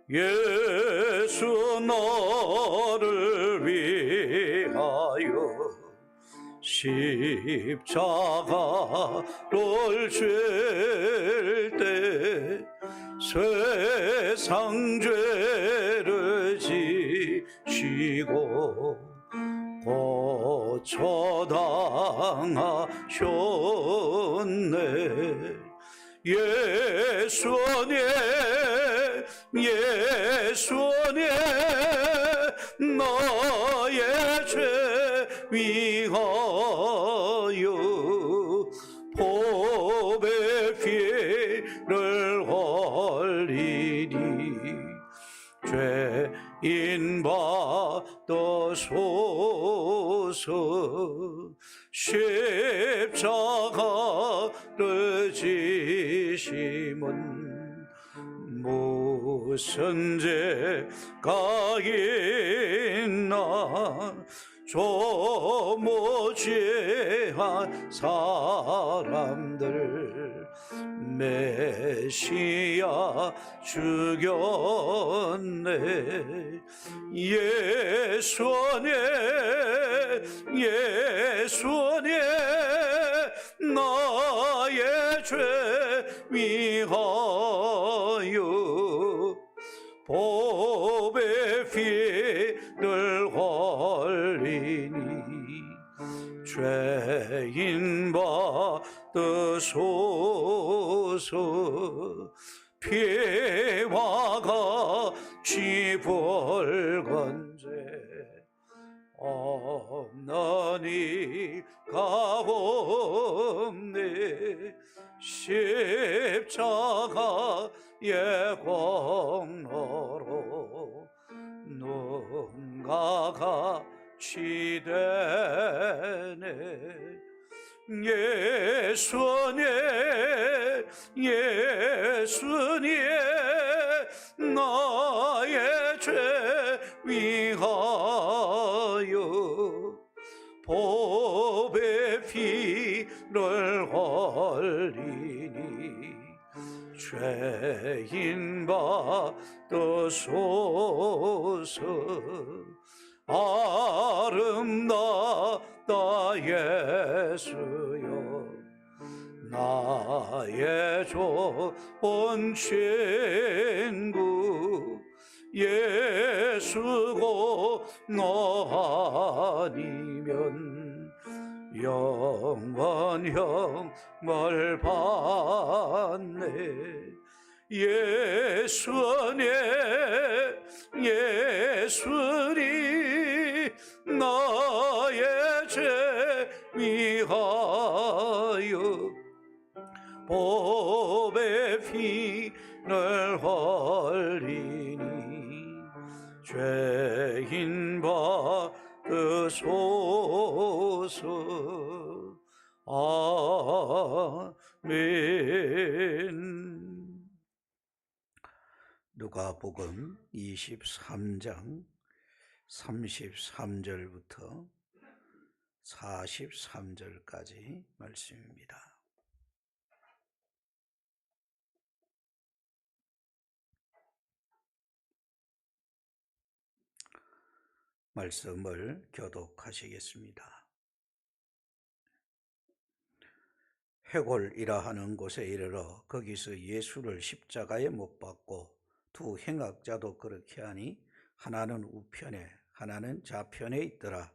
예수 너를 위하여 십자가를 질 때 세상 죄를 지시고 고쳐당하셨네. 예수님 예수님 너의 죄 위하여 보배 피를 흘리니 죄인 받으소서. 십자가를 지심은 무슨 죄가 있나 조무죄한 사람들 메시아 죽였네. 예수님 예수님 나의 죄 위하여 보배 피를 흘리니 죄인 받으소서. 피와 같이 붉은 죄 없나니 가없네. 십자가의 공로로 눈과 같이 되네. 예수님 예수님 나의 죄 위하여 보배 피를 흘리니 죄인 받으소서. 아름답다 예수여 나의 좋은 친구. 예수고 너 아니면 영원형을 받네. 예수님 예수님 나의 죄 위하여 보배 피를 흘리니 죄인 받으소서. 아멘. 누가복음 23장 33절부터 43절까지 말씀입니다. 말씀을 교독하시겠습니다. 해골이라 하는 곳에 이르러 거기서 예수를 십자가에 못 박고 두 행악자도 그렇게 하니 하나는 우편에 하나는 좌편에 있더라.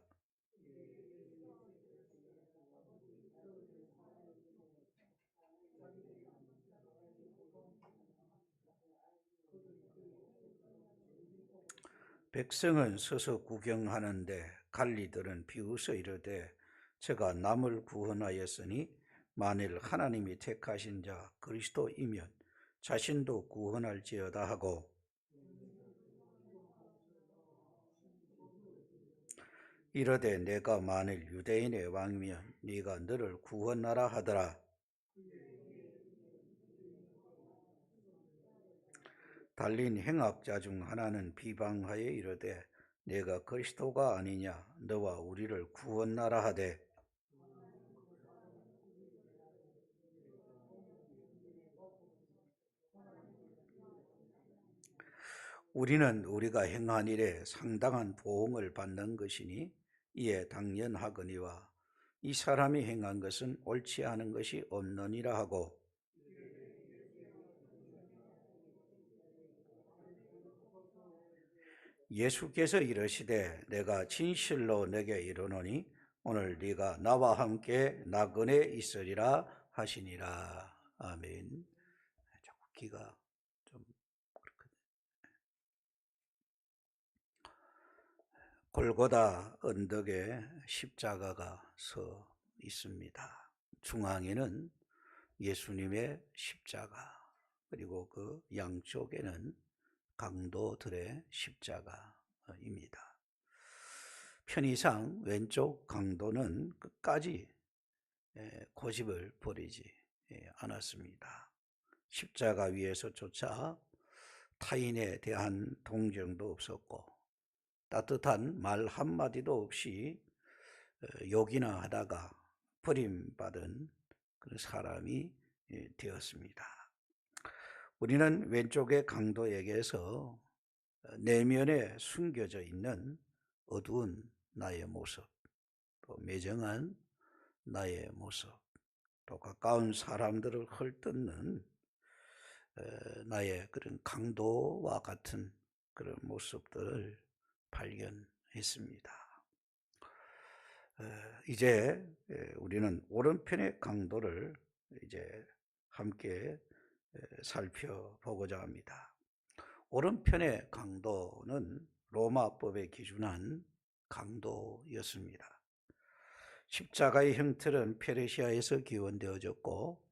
백성은 서서 구경하는데 관리들은 비웃어 이르되 저가 남을 구원하였으니 만일 하나님이 택하신 자 그리스도이면 자신도 구원할지어다 하고 이르되 내가 만일 유대인의 왕이면 네가 너를 구원하라 하더라. 달린 행악자 중 하나는 비방하여 이르되 내가 그리스도가 아니냐 너와 우리를 구원하라 하되 우리는 우리가 행한 일에 상당한 보응을 받는 것이니 이에 당연하거니와 이 사람이 행한 것은 옳지 않은 것이 없느니라 하고, 예수께서 이르시되 내가 진실로 내게 이르노니 오늘 네가 나와 함께 나그네 있으리라 하시니라. 아멘. 자꾸 귀가 좀 그렇거든요. 골고다 언덕에 십자가가 서 있습니다. 중앙에는 예수님의 십자가, 그리고 그 양쪽에는 강도들의 십자가입니다. 편의상 왼쪽 강도는 끝까지 고집을 버리지 않았습니다. 십자가 위에서조차 타인에 대한 동정도 없었고 따뜻한 말 한마디도 없이 욕이나 하다가 버림받은 그런 사람이 되었습니다. 우리는 왼쪽의 강도에게서 내면에 숨겨져 있는 어두운 나의 모습, 또 매정한 나의 모습, 또 가까운 사람들을 헐뜯는 나의 그런 강도와 같은 그런 모습들을 발견했습니다. 이제 우리는 오른편의 강도를 이제 함께 살펴보고자 합니다. 오른편의 강도는 로마법에 기준한 강도였습니다. 십자가의 형틀은 페르시아에서 기원되어졌고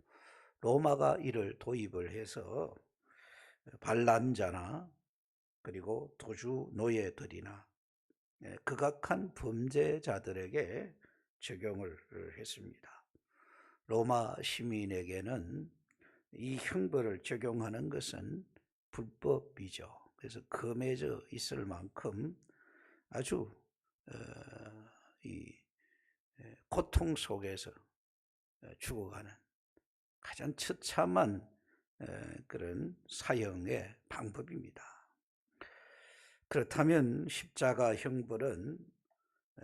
로마가 이를 도입을 해서 반란자나 그리고 도주 노예들이나 극악한 범죄자들에게 적용을 했습니다. 로마 시민에게는 이 형벌을 적용하는 것은 불법이죠. 그래서 금해져 있을 만큼 아주 이 고통 속에서 죽어가는 가장 처참한 그런 사형의 방법입니다. 그렇다면 십자가 형벌은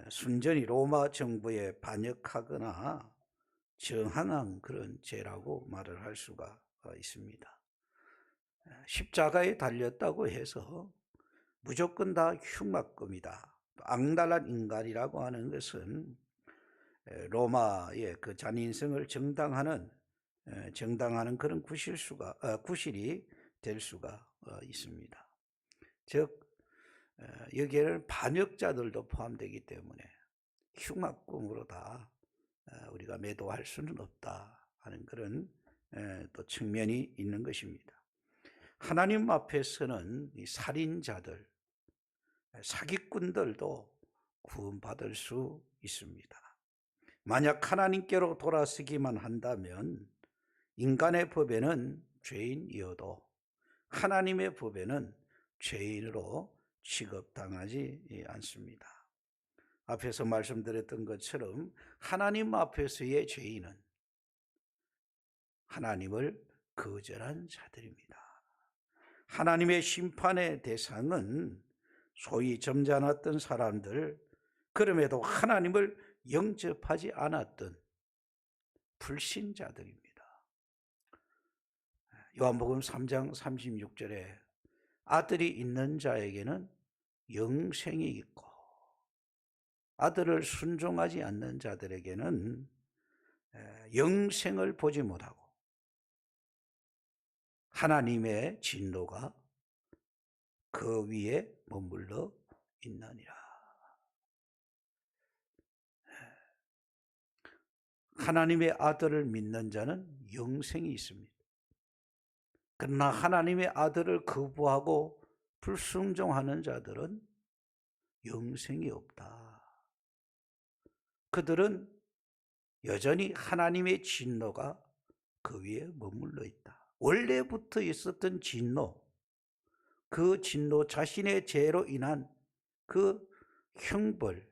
순전히 로마 정부에 반역하거나 정한한 그런 죄라고 말을 할 수가 있습니다. 십자가에 달렸다고 해서 무조건 다 흉악범이다, 악랄한 인간이라고 하는 것은 로마의 그 잔인성을 정당하는 그런 구실이 될 수가 있습니다. 즉 여기에는 반역자들도 포함되기 때문에 흉악범으로 다 우리가 매도할 수는 없다 하는 그런 또 측면이 있는 것입니다. 하나님 앞에서는 이 살인자들, 사기꾼들도 구원받을 수 있습니다. 만약 하나님께로 돌아서기만 한다면 인간의 법에는 죄인이어도 하나님의 법에는 죄인으로 취급당하지 않습니다. 앞에서 말씀드렸던 것처럼 하나님 앞에서의 죄인은 하나님을 거절한 자들입니다. 하나님의 심판의 대상은 소위 점잖았던 사람들, 그럼에도 하나님을 영접하지 않았던 불신자들입니다. 요한복음 3장 36절에 아들이 있는 자에게는 영생이 있고 아들을 순종하지 않는 자들에게는 영생을 보지 못하고 하나님의 진노가 그 위에 머물러 있느니라. 하나님의 아들을 믿는 자는 영생이 있습니다. 그러나 하나님의 아들을 거부하고 불순종하는 자들은 영생이 없다. 그들은 여전히 하나님의 진노가 그 위에 머물러 있다. 원래부터 있었던 진노, 그 진노 자신의 죄로 인한 그 형벌,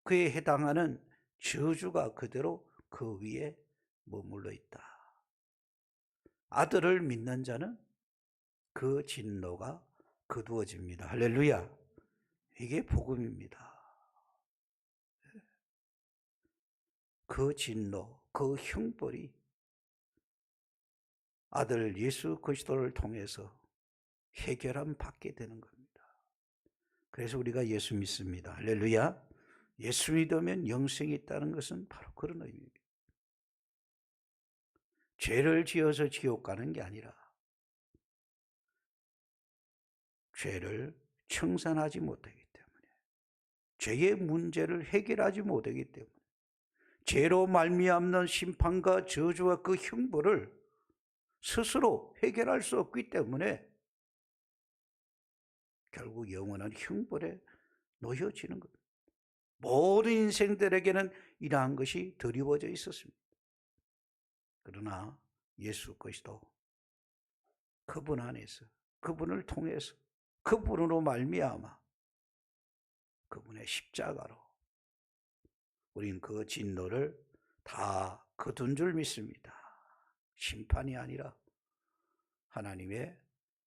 그에 해당하는 저주가 그대로 그 위에 머물러 있다. 아들을 믿는 자는 그 진노가 거두어집니다. 할렐루야. 이게 복음입니다. 그 진노, 그 형벌이 아들 예수 그리스도를 통해서 해결함 받게 되는 겁니다. 그래서 우리가 예수 믿습니다. 할렐루야. 예수 믿으면 영생이 있다는 것은 바로 그런 의미입니다. 죄를 지어서 지옥 가는 게 아니라 죄를 청산하지 못하기 때문에, 죄의 문제를 해결하지 못하기 때문에, 죄로 말미암는 심판과 저주와 그 형벌을 스스로 해결할 수 없기 때문에 결국 영원한 형벌에 놓여지는 겁니다. 모든 인생들에게는 이러한 것이 드리워져 있었습니다. 그러나 예수 그리스도, 그분 안에서, 그분을 통해서, 그분으로 말미암아 그분의 십자가로 우린 그 진노를 다 거둔 줄 믿습니다. 심판이 아니라 하나님의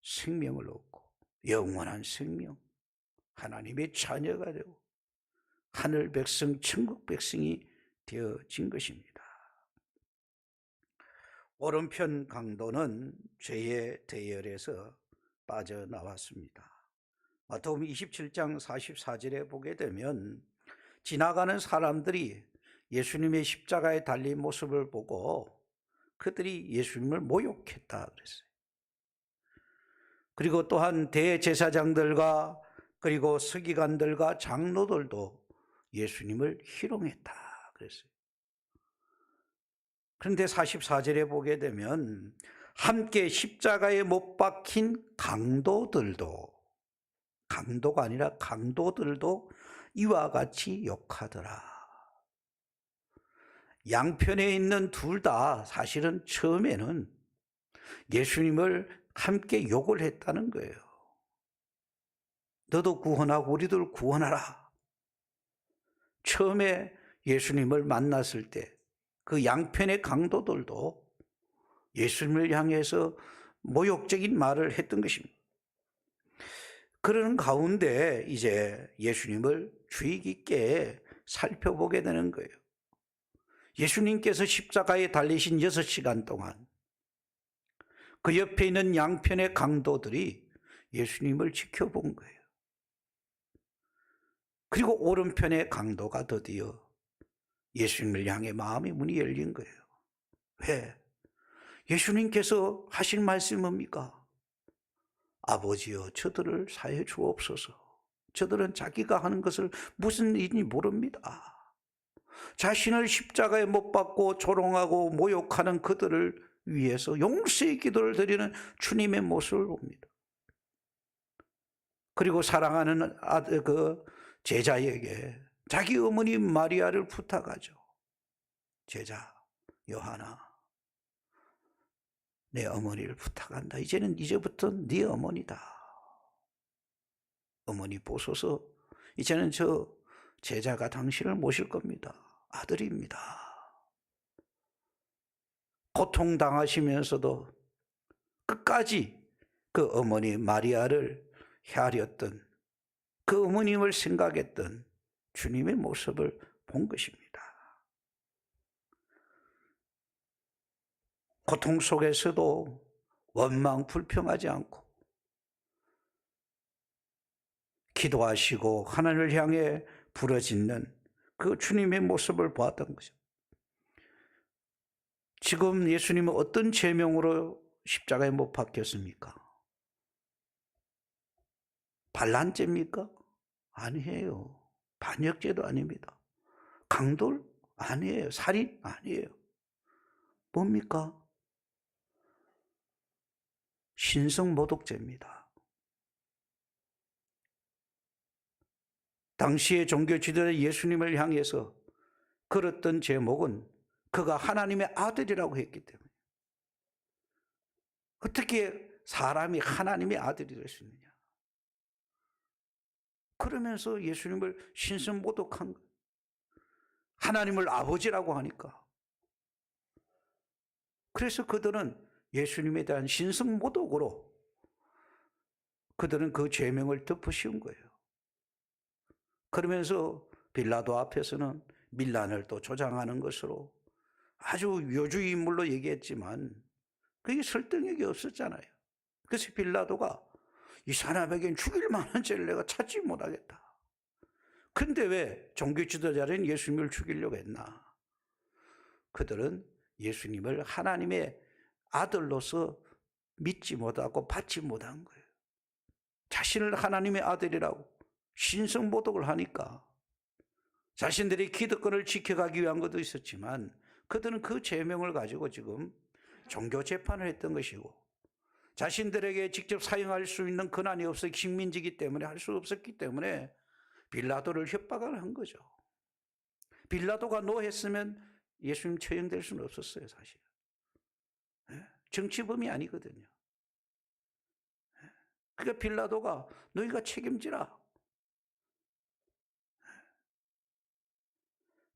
생명을 얻고 영원한 생명, 하나님의 자녀가 되고 하늘 백성, 천국 백성이 되어진 것입니다. 오른편 강도는 죄의 대열에서 빠져나왔습니다. 마태복음 27장 44절에 보게 되면 지나가는 사람들이 예수님의 십자가에 달린 모습을 보고 그들이 예수님을 모욕했다 그랬어요. 그리고 또한 대제사장들과 그리고 서기관들과 장로들도 예수님을 희롱했다 그랬어요. 그런데 44절에 보게 되면 함께 십자가에 못 박힌 강도들도, 강도가 아니라 강도들도 이와 같이 욕하더라. 양편에 있는 둘 다 사실은 처음에는 예수님을 함께 욕을 했다는 거예요. 너도 구원하고 우리들 구원하라. 처음에 예수님을 만났을 때 그 양편의 강도들도 예수님을 향해서 모욕적인 말을 했던 것입니다. 그러는 가운데 이제 예수님을 주의 깊게 살펴보게 되는 거예요. 예수님께서 십자가에 달리신 6시간 동안 그 옆에 있는 양편의 강도들이 예수님을 지켜본 거예요. 그리고 오른편의 강도가 드디어 예수님을 향해 마음의 문이 열린 거예요. 왜? 예수님께서 하신 말씀이 뭡니까? 아버지여, 저들을 사해 주옵소서. 저들은 자기가 하는 것을 무슨 일인지 모릅니다. 자신을 십자가에 못 박고 조롱하고 모욕하는 그들을 위해서 용서의 기도를 드리는 주님의 모습을 봅니다. 그리고 사랑하는 아들, 그 제자에게 자기 어머니 마리아를 부탁하죠. 제자 요한아, 내 어머니를 부탁한다. 이제부터 네 어머니다. 어머니 보소서, 이제는 저 제자가 당신을 모실 겁니다. 아들입니다. 고통당하시면서도 끝까지 그 어머니 마리아를 헤아렸던, 그 어머님을 생각했던 주님의 모습을 본 것입니다. 고통 속에서도 원망 불평하지 않고 기도하시고 하나님을 향해 부르짖는 그 주님의 모습을 보았던 거죠. 지금 예수님은 어떤 죄명으로 십자가에 못 박혔습니까? 반란죄입니까? 아니에요. 반역죄도 아닙니다. 강돌? 아니에요. 살인? 아니에요. 뭡니까? 신성모독죄입니다. 당시의 종교 지도자 예수님을 향해서 걸었던 제목은 그가 하나님의 아들이라고 했기 때문에. 어떻게 사람이 하나님의 아들이 될 수 있느냐? 그러면서 예수님을 신성모독한 거예요. 하나님을 아버지라고 하니까. 그래서 그들은 예수님에 대한 신성모독으로 그들은 그 죄명을 덮으씌운 거예요. 그러면서 빌라도 앞에서는 밀란을 또 조장하는 것으로 아주 요주의 인물로 얘기했지만 그게 설득력이 없었잖아요. 그래서 빌라도가 이 사람에겐 죽일 만한 죄를 내가 찾지 못하겠다. 근데 왜 종교 지도자는 예수님을 죽이려고 했나? 그들은 예수님을 하나님의 아들로서 믿지 못하고 받지 못한 거예요. 자신을 하나님의 아들이라고 신성모독을 하니까 자신들이 기득권을 지켜가기 위한 것도 있었지만 그들은 그 죄명을 가지고 지금 종교 재판을 했던 것이고 자신들에게 직접 사용할 수 있는 권한이 없어 식민지기 때문에 할 수 없었기 때문에 빌라도를 협박을 한 거죠. 빌라도가 노했으면 예수님 처형될 수는 없었어요, 사실. 정치범이 아니거든요. 그러니까 빌라도가 너희가 책임지라.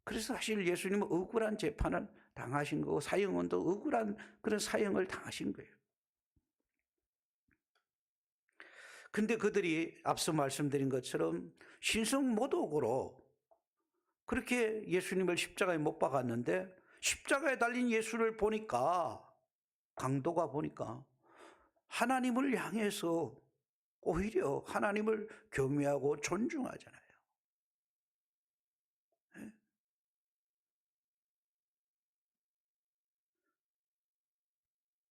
그래서 사실 예수님은 억울한 재판을 당하신 거고 사형원도 억울한 그런 사형을 당하신 거예요. 근데 그들이 앞서 말씀드린 것처럼 신성모독으로 그렇게 예수님을 십자가에 못 박았는데 십자가에 달린 예수를 보니까 강도가 보니까 하나님을 향해서 오히려 하나님을 경외하고 존중하잖아요.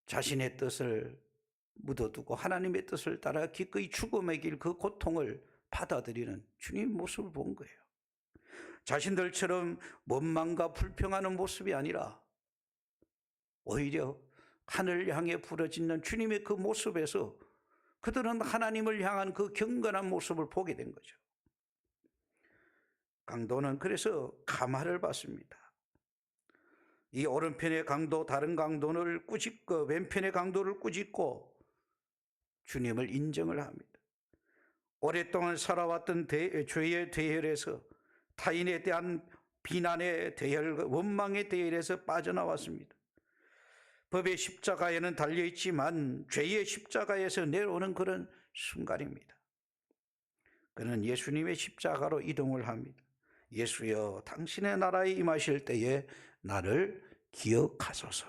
자신의 뜻을 묻어두고 하나님의 뜻을 따라 기꺼이 죽음의 길 그 고통을 받아들이는 주님 모습을 본 거예요. 자신들처럼 원망과 불평하는 모습이 아니라 오히려 하늘을 향해 부러지는 주님의 그 모습에서 그들은 하나님을 향한 그 경건한 모습을 보게 된 거죠. 강도는 그래서 감화를 받습니다. 이 오른편의 강도 다른 강도를 꾸짖고 왼편의 강도를 꾸짖고 주님을 인정을 합니다. 오랫동안 살아왔던 죄의 대열에서 타인에 대한 비난의 대열, 원망의 대열에서 빠져나왔습니다. 법의 십자가에는 달려있지만 죄의 십자가에서 내려오는 그런 순간입니다. 그는 예수님의 십자가로 이동을 합니다. 예수여 당신의 나라에 임하실 때에 나를 기억하소서.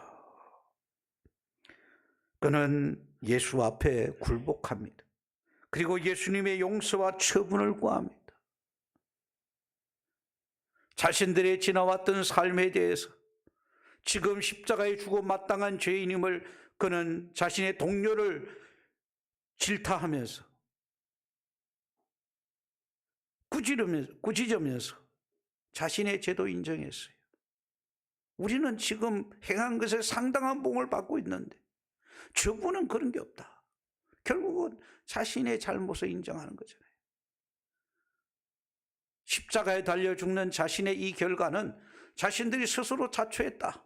그는 예수 앞에 굴복합니다. 그리고 예수님의 용서와 처분을 구합니다. 자신들의 지나왔던 삶에 대해서 지금 십자가에 죽어 마땅한 죄인임을 그는 자신의 동료를 질타하면서 꾸짖으면서 자신의 죄도 인정했어요. 우리는 지금 행한 것에 상당한 복을 받고 있는데 저분은 그런 게 없다. 결국은 자신의 잘못을 인정하는 거잖아요. 십자가에 달려 죽는 자신의 이 결과는 자신들이 스스로 자초했다.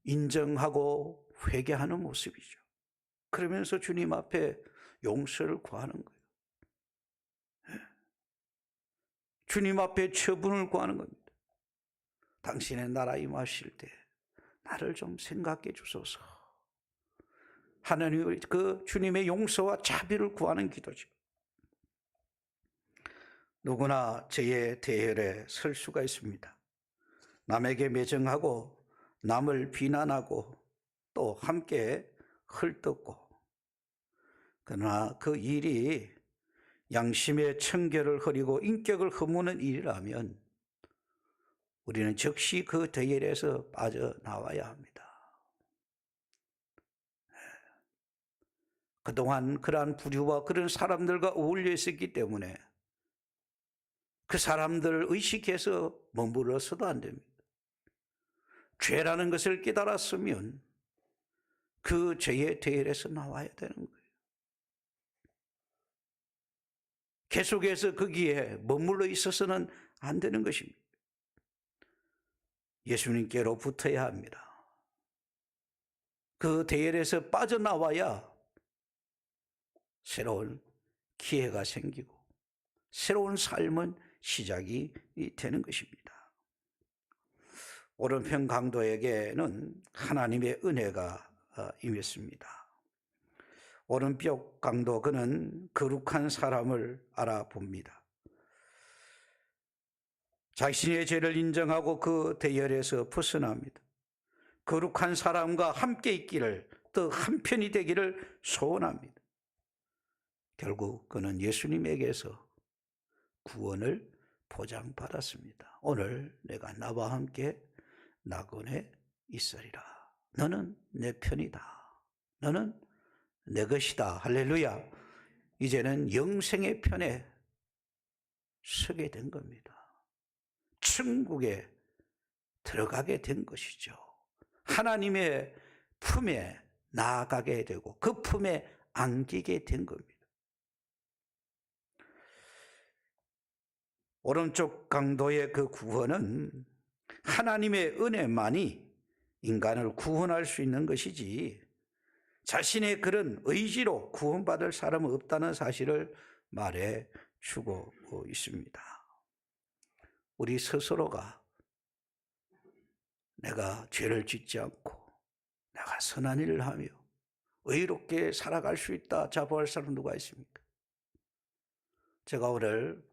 인정하고 회개하는 모습이죠. 그러면서 주님 앞에 용서를 구하는 거예요. 주님 앞에 처분을 구하는 겁니다. 당신의 나라 임하실 때 나를 좀 생각해 주소서. 하나님의 그 주님의 용서와 자비를 구하는 기도죠. 누구나 죄의 대열에 설 수가 있습니다. 남에게 매정하고 남을 비난하고 또 함께 헐뜯고, 그러나 그 일이 양심의 청결을 흐리고 인격을 허무는 일이라면 우리는 즉시 그 대열에서 빠져나와야 합니다. 그동안 그러한 부류와 그런 사람들과 어울려 있었기 때문에 그 사람들을 의식해서 머물러서도 안 됩니다. 죄라는 것을 깨달았으면 그 죄의 대열에서 나와야 되는 거예요. 계속해서 거기에 머물러 있어서는 안 되는 것입니다. 예수님께로 붙어야 합니다. 그 대열에서 빠져나와야 새로운 기회가 생기고 새로운 삶은 시작이 되는 것입니다. 오른편 강도에게는 하나님의 은혜가 임했습니다. 오른쪽 강도, 그는 거룩한 사람을 알아봅니다. 자신의 죄를 인정하고 그 대열에서 벗어납니다. 거룩한 사람과 함께 있기를, 또 한편이 되기를 소원합니다. 결국 그는 예수님에게서 구원을 보장받았습니다. 오늘 내가 나와 함께 낙원에 있으리라. 너는 내 편이다. 너는 내 것이다. 할렐루야. 이제는 영생의 편에 서게 된 겁니다. 천국에 들어가게 된 것이죠. 하나님의 품에 나아가게 되고 그 품에 안기게 된 겁니다. 오른쪽 강도의 그 구원은 하나님의 은혜만이 인간을 구원할 수 있는 것이지 자신의 그런 의지로 구원받을 사람은 없다는 사실을 말해 주고 있습니다. 우리 스스로가 내가 죄를 짓지 않고 내가 선한 일을 하며 의롭게 살아갈 수 있다 자부할 사람 누가 있습니까? 제가 오늘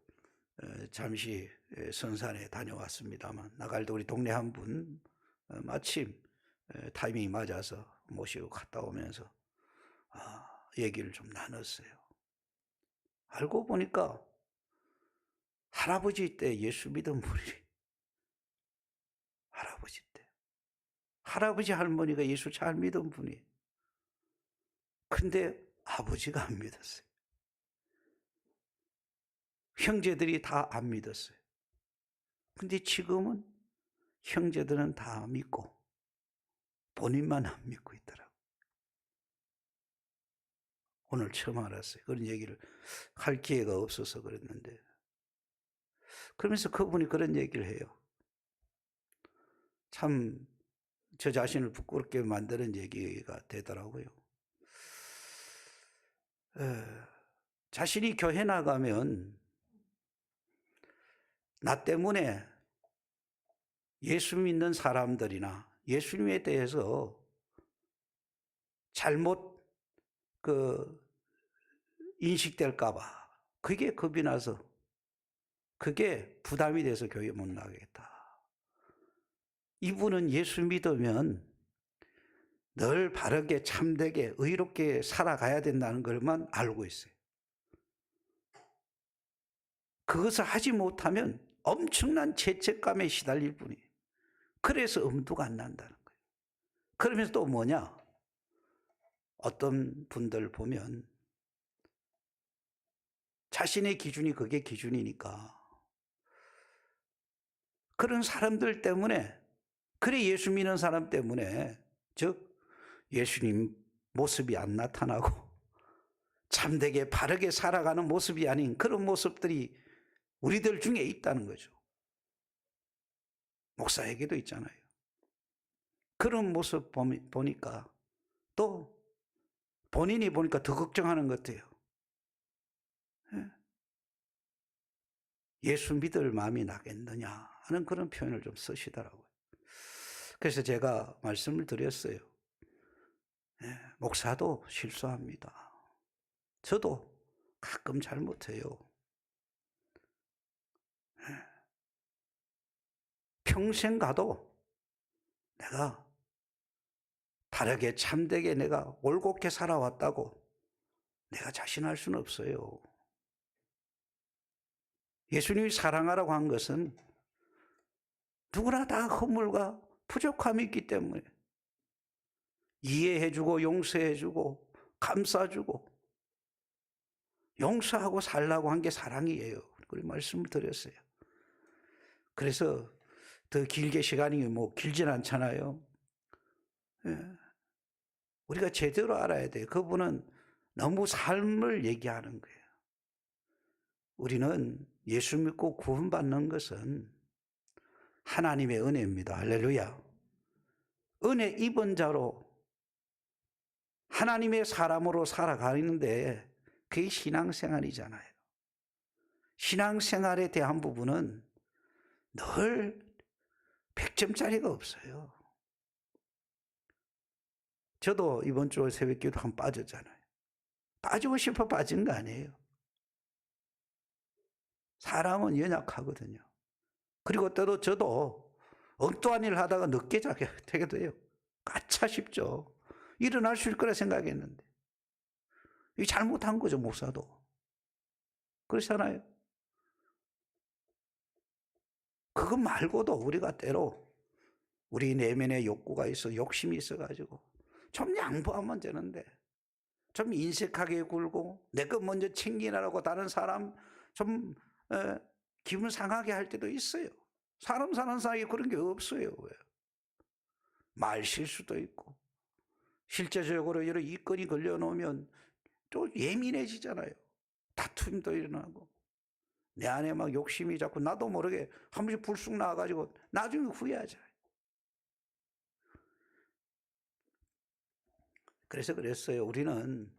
잠시 선산에 다녀왔습니다만 나갈 때 우리 동네 한 분 마침 타이밍이 맞아서 모시고 갔다 오면서 얘기를 좀 나눴어요. 알고 보니까 할아버지 때 예수 믿은 분이 할아버지 때 할아버지 할머니가 예수 잘 믿은 분이, 근데 아버지가 안 믿었어요. 형제들이 다 안 믿었어요. 근데 지금은 형제들은 다 믿고 본인만 안 믿고 있더라고요. 오늘 처음 알았어요. 그런 얘기를 할 기회가 없어서 그랬는데, 그러면서 그분이 그런 얘기를 해요. 참 저 자신을 부끄럽게 만드는 얘기가 되더라고요. 자신이 교회 나가면 나 때문에 예수 믿는 사람들이나 예수님에 대해서 잘못 인식될까 봐 그게 겁이 나서 그게 부담이 돼서 교회 못 나가겠다. 이분은 예수 믿으면 늘 바르게 참되게 의롭게 살아가야 된다는 것만 알고 있어요. 그것을 하지 못하면 엄청난 죄책감에 시달릴 뿐이에요. 그래서 엄두가 안 난다는 거예요. 그러면서 또 뭐냐? 어떤 분들 보면 자신의 기준이 그게 기준이니까 그런 사람들 때문에, 그래 예수 믿는 사람 때문에, 즉 예수님 모습이 안 나타나고 참되게 바르게 살아가는 모습이 아닌 그런 모습들이 우리들 중에 있다는 거죠. 목사에게도 있잖아요. 그런 모습 보니까 또 본인이 보니까 더 걱정하는 것 같아요. 예수 믿을 마음이 나겠느냐 하는 그런 표현을 좀 쓰시더라고요. 그래서 제가 말씀을 드렸어요. 목사도 실수합니다. 저도 가끔 잘못해요. 평생 가도 내가 바르게 참되게 내가 올곧게 살아왔다고 내가 자신할 수는 없어요. 예수님이 사랑하라고 한 것은 누구나 다 허물과 부족함이 있기 때문에 이해해주고 용서해주고 감싸주고 용서하고 살라고 한 게 사랑이에요. 그런 말씀을 드렸어요. 그래서 더 길게 시간이 길진 않잖아요. 우리가 제대로 알아야 돼요. 그분은 너무 삶을 얘기하는 거예요. 우리는 예수 믿고 구원받는 것은 하나님의 은혜입니다. 할렐루야. 은혜 입은 자로 하나님의 사람으로 살아가는데 그게 신앙생활이잖아요. 신앙생활에 대한 부분은 늘 100점짜리가 없어요. 저도 이번 주 새벽기도 한 빠졌잖아요. 빠지고 싶어 빠진 거 아니에요. 사람은 연약하거든요. 그리고 때로 저도 엉뚱한 일을 하다가 늦게 자게 되게 돼요. 까차 싶죠. 일어날 수 있을 거라 생각했는데. 이게 잘못한 거죠, 목사도. 그렇잖아요. 그것 말고도 우리가 때로 우리 내면에 욕구가 있어, 욕심이 있어가지고 좀 양보하면 되는데, 좀 인색하게 굴고 내 것 먼저 챙기느라고 다른 사람 좀 기분 상하게 할 때도 있어요. 사람 사는 사이에 그런 게 없어요. 왜? 말 실수도 있고 실제적으로 이런 이건이 걸려놓으면 또 예민해지잖아요. 다툼도 일어나고 내 안에 막 욕심이 자꾸 나도 모르게 한 번씩 불쑥 나와가지고 나중에 후회하잖아요. 그래서 그랬어요. 우리는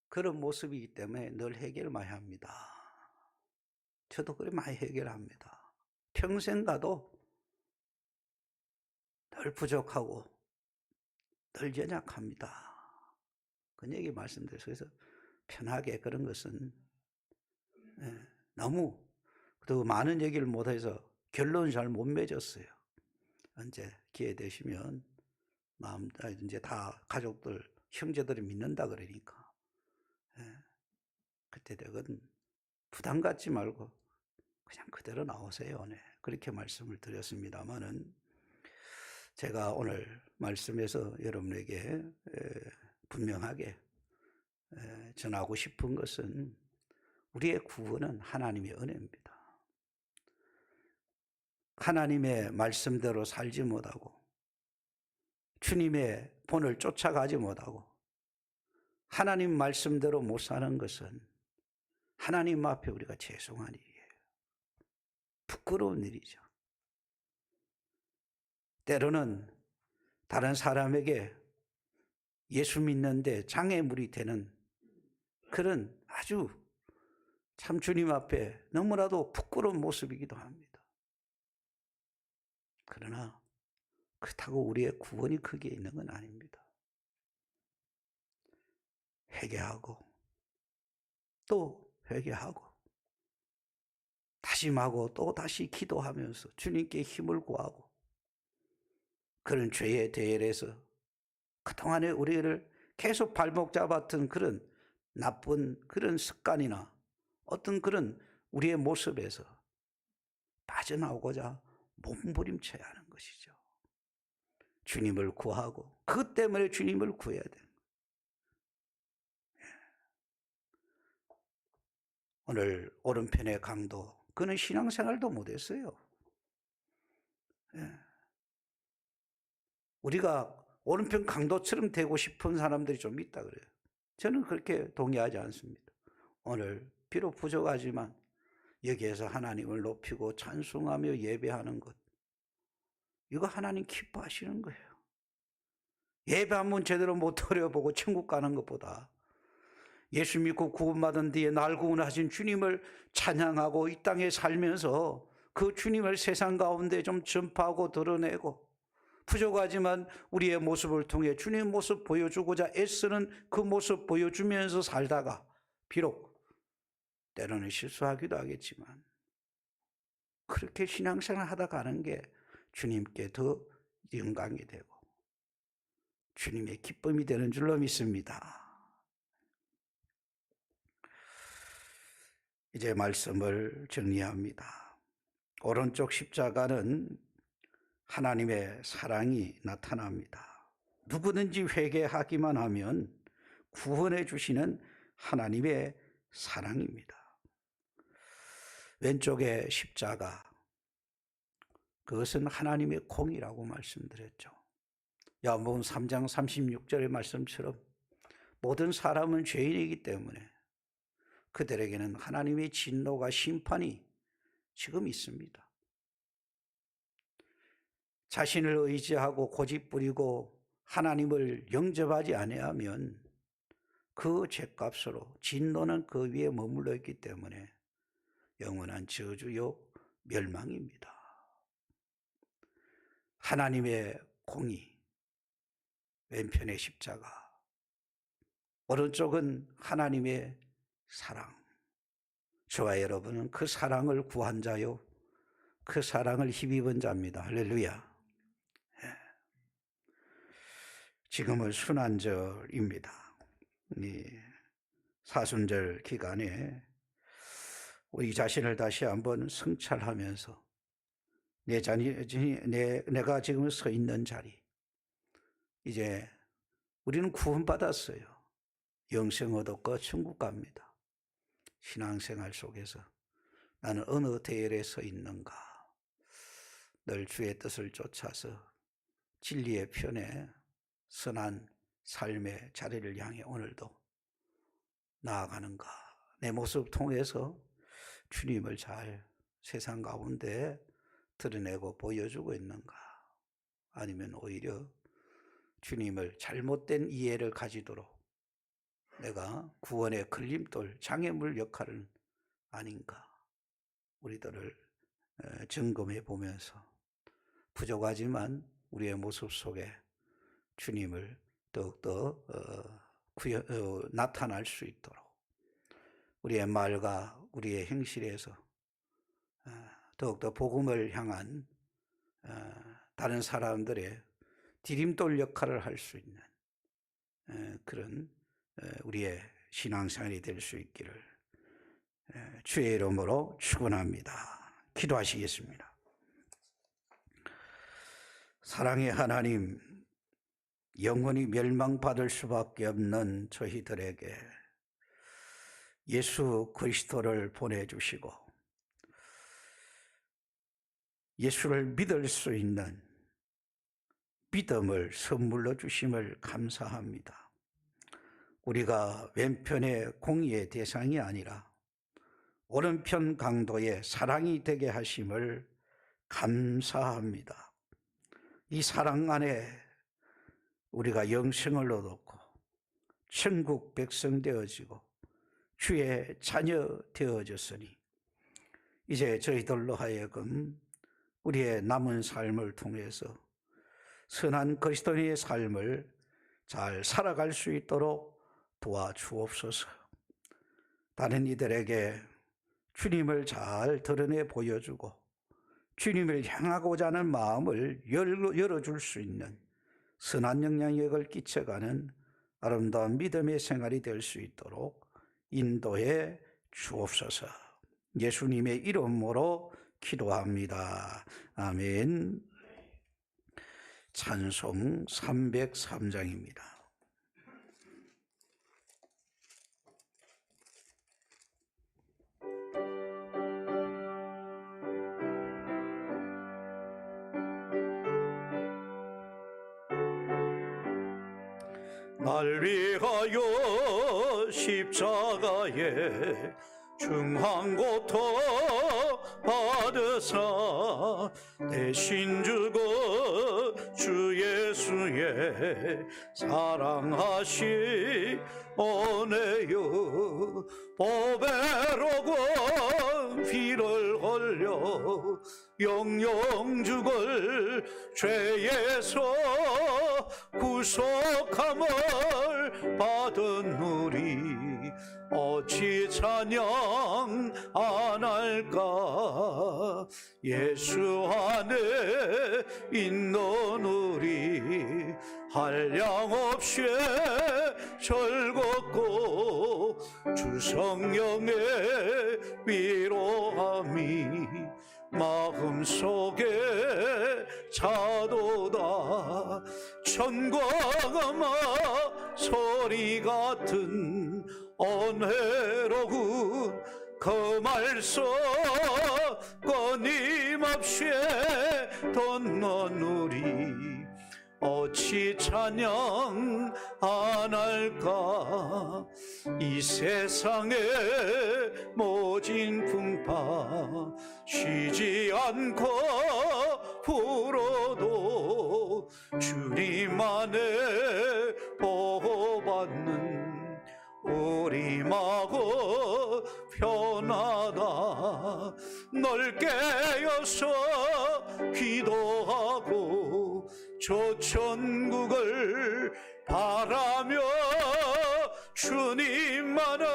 그런 모습이기 때문에 늘 해결을 많이 합니다. 저도 그래 많이 해결합니다. 평생 가도 늘 부족하고 늘 연약합니다. 그 얘기 말씀드려서 그래서 편하게 그런 것은 너무 또 많은 얘기를 못해서 결론을 잘 못 맺었어요. 언제 기회 되시면 마음 이제 다 가족들 형제들이 믿는다 그러니까 그때 되거든 부담 갖지 말고 그냥 그대로 나오세요. 네. 그렇게 말씀을 드렸습니다만은 제가 오늘 말씀에서 여러분에게 분명하게 전하고 싶은 것은 우리의 구원은 하나님의 은혜입니다. 하나님의 말씀대로 살지 못하고 주님의 본을 쫓아가지 못하고 하나님 말씀대로 못 사는 것은 하나님 앞에 우리가 죄송한 일이에요. 부끄러운 일이죠. 때로는 다른 사람에게 예수 믿는데 장애물이 되는 그런 아주 참 주님 앞에 너무나도 부끄러운 모습이기도 합니다. 그러나 그렇다고 우리의 구원이 거기에 있는 건 아닙니다. 회개하고 또 회개하고 다짐하고 또 다시 기도하면서 주님께 힘을 구하고 그런 죄의 대열에서 그동안에 우리를 계속 발목 잡았던 그런 나쁜 그런 습관이나 어떤 그런 우리의 모습에서 빠져나오고자 몸부림쳐야 하는 것이죠. 주님을 구하고 그것 때문에 주님을 구해야 돼요. 오늘 오른편의 강도 그는 신앙생활도 못했어요. 우리가 오른편 강도처럼 되고 싶은 사람들이 좀 있다 그래요. 저는 그렇게 동의하지 않습니다. 오늘 비록 부족하지만 여기에서 하나님을 높이고 찬송하며 예배하는 것, 이거 하나님 기뻐하시는 거예요. 예배 한번 제대로 못 드려보고 천국 가는 것보다 예수 믿고 구원받은 뒤에 날 구원하신 주님을 찬양하고 이 땅에 살면서 그 주님을 세상 가운데 좀 전파하고 드러내고 부족하지만 우리의 모습을 통해 주님의 모습 보여주고자 애쓰는 그 모습 보여주면서 살다가 비록 때로는 실수하기도 하겠지만 그렇게 신앙생활 하다 가는 게 주님께 더 영광이 되고 주님의 기쁨이 되는 줄로 믿습니다. 이제 말씀을 정리합니다. 오른쪽 십자가는 하나님의 사랑이 나타납니다. 누구든지 회개하기만 하면 구원해 주시는 하나님의 사랑입니다. 왼쪽의 십자가, 그것은 하나님의 공이라고 말씀드렸죠. 야고보서 3장 36절의 말씀처럼 모든 사람은 죄인이기 때문에 그들에게는 하나님의 진노가 심판이 지금 있습니다. 자신을 의지하고 고집부리고 하나님을 영접하지 아니하면 그 죄값으로 진노는 그 위에 머물러 있기 때문에 영원한 저주요 멸망입니다. 하나님의 공의, 왼편의 십자가, 오른쪽은 하나님의 사랑. 저와 여러분은 그 사랑을 구한 자요, 그 사랑을 힘입은 자입니다. 할렐루야. 지금은 순환절입니다. 이 사순절 기간에 우리 자신을 다시 한번 성찰하면서 내가 지금 서 있는 자리, 이제 우리는 구원받았어요. 영생 얻었고 천국 갑니다. 신앙생활 속에서 나는 어느 대열에 서 있는가? 늘 주의 뜻을 쫓아서 진리의 편에 선한 삶의 자리를 향해 오늘도 나아가는가? 내 모습 통해서 주님을 잘 세상 가운데 드러내고 보여주고 있는가? 아니면 오히려 주님을 잘못된 이해를 가지도록 내가 구원의 걸림돌, 장애물 역할은 아닌가? 우리들을 점검해 보면서 부족하지만 우리의 모습 속에 주님을 더욱더 나타날 수 있도록 우리의 말과 우리의 행실에서 더욱더 복음을 향한 다른 사람들의 디딤돌 역할을 할 수 있는 그런 우리의 신앙생활이 될 수 있기를 주의 이름으로 축원합니다. 기도하시겠습니다. 사랑의 하나님, 영원히 멸망받을 수밖에 없는 저희들에게 예수 그리스도를 보내주시고 예수를 믿을 수 있는 믿음을 선물로 주심을 감사합니다. 우리가 왼편의 공의의 대상이 아니라 오른편 강도의 사랑이 되게 하심을 감사합니다. 이 사랑 안에 우리가 영생을 얻었고 천국 백성 되어지고 주의 자녀 되어졌으니 이제 저희들로 하여금 우리의 남은 삶을 통해서 선한 그리스도인의 삶을 잘 살아갈 수 있도록 도와주옵소서. 다른 이들에게 주님을 잘 드러내 보여주고 주님을 향하고자 하는 마음을 열어줄 수 있는 선한 영향력을 끼쳐가는 아름다운 믿음의 생활이 될 수 있도록 인도해 주옵소서. 예수님의 이름으로 기도합니다. 아멘. 찬송 303장입니다. 날 위하여 십자가에 중한 고통 받으사 대신 주고 주 예수의 사랑하시 오네요. 보배로고 피를 흘려 영영 죽을 죄에서 구속함을 받은 우리 어찌 찬양 안 할까? 예수 안에 있는 우리 한량없이 즐겁고 주 성령의 위로함이 마음속에 차도다. 천광마 소리 같은 은혜로운 그 말씀 끊임없이 듣는 우리 어찌 찬양 안 할까? 이 세상의 모진 풍파 쉬지 않고 불어도 주님 안에 보호받는 우리 마음 편하다. 널 깨어서 기도하고 저 천국을 바라며 주님만을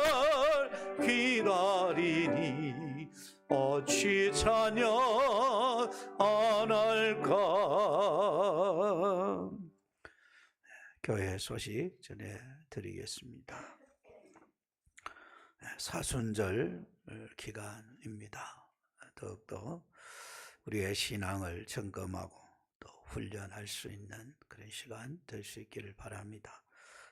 기다리니 어찌 찬양 안 할까. 교회 소식 전해드리겠습니다. 사순절 기간입니다. 더욱더 우리의 신앙을 점검하고 또 훈련할 수 있는 그런 시간 될 수 있기를 바랍니다.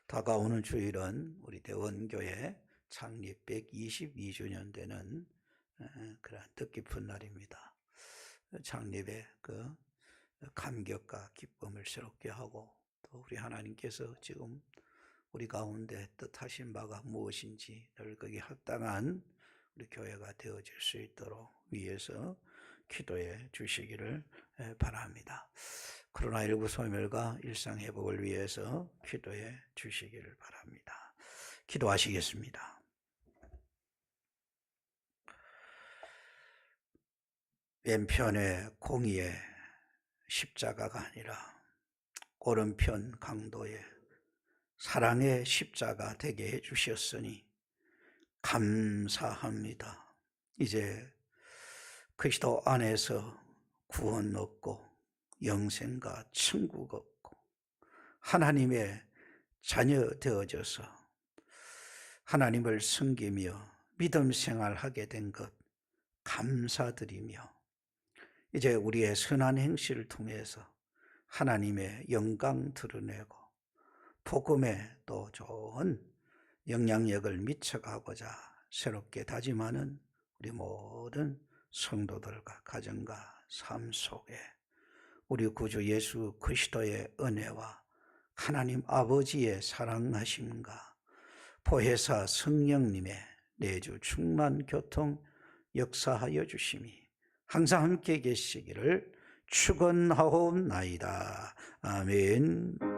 다가오는 주일은 우리 대원교회 창립 122주년 되는 그런 뜻깊은 날입니다. 창립의 그 감격과 기쁨을 새롭게 하고 또 우리 하나님께서 지금 우리 가운데 뜻하신 바가 무엇인지 늘 거기에 합당한 우리 교회가 되어질 수 있도록 위해서 기도해 주시기를 바랍니다. 코로나19 소멸과 일상회복을 위해서 기도해 주시기를 바랍니다. 기도하시겠습니다. 왼편의 공의의 십자가가 아니라 오른편 강도의 사랑의 십자가 되게 해주셨으니 감사합니다. 이제 그리스도 안에서 구원 얻고 영생과 천국 얻고 하나님의 자녀 되어져서 하나님을 섬기며 믿음 생활하게 된 것 감사드리며 이제 우리의 선한 행실을 통해서 하나님의 영광 드러내고 복음에 또 좋은 영향력을 미쳐가고자 새롭게 다짐하는 우리 모든 성도들과 가정과 삶 속에 우리 구주 예수 그리스도의 은혜와 하나님 아버지의 사랑하심과 보혜사 성령님의 내주 충만 교통 역사하여 주심이 항상 함께 계시기를 축원하옵나이다. 아멘.